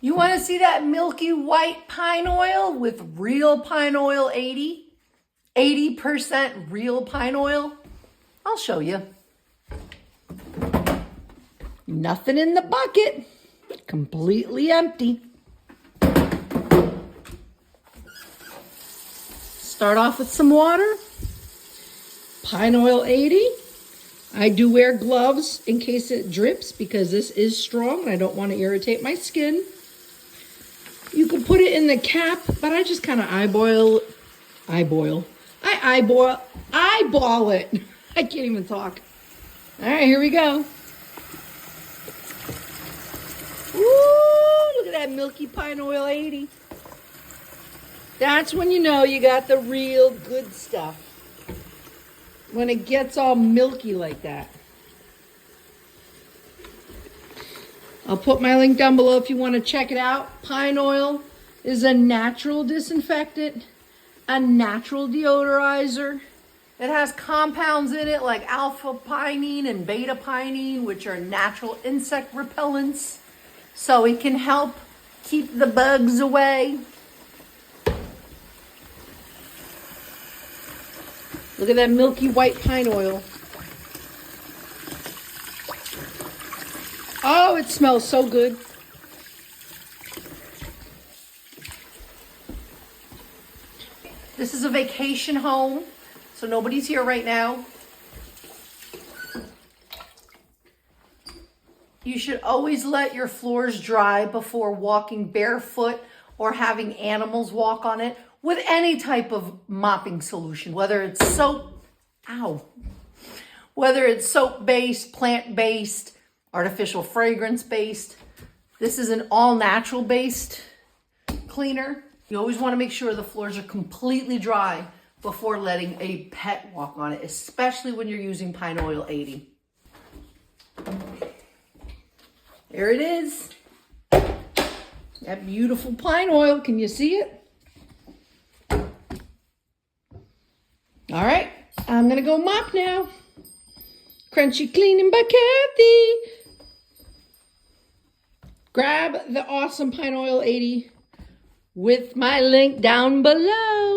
You want to see that milky white pine oil with real pine oil 80? 80% real pine oil? I'll show you. Nothing in the bucket. Completely empty. Start off with some water. Pine oil 80. I do wear gloves in case it drips because this is strong and I don't want to irritate my skin. You can put it in the cap, but I just kind of eyeball it. I can't even talk. All right, here we go. Ooh, look at that milky pine oil 80. That's when you know you got the real good stuff. When it gets all milky like that. I'll put my link down below if you want to check it out. Pine oil is a natural disinfectant, a natural deodorizer. It has compounds in it like alpha-pinene and beta-pinene, which are natural insect repellents. So it can help keep the bugs away. Look at that milky white pine oil. Oh, it smells so good. This is a vacation home, so nobody's here right now. You should always let your floors dry before walking barefoot or having animals walk on it with any type of mopping solution, whether it's soap-based, plant-based, artificial fragrance-based. This is an all-natural based cleaner. You always want to make sure the floors are completely dry before letting a pet walk on it, especially when you're using Pine Oil 80. There it is. That beautiful pine oil. Can you see it? All right, I'm gonna go mop now. Crunchy Cleaning by Kathy. Grab the awesome Pine Oil 80 with my link down below.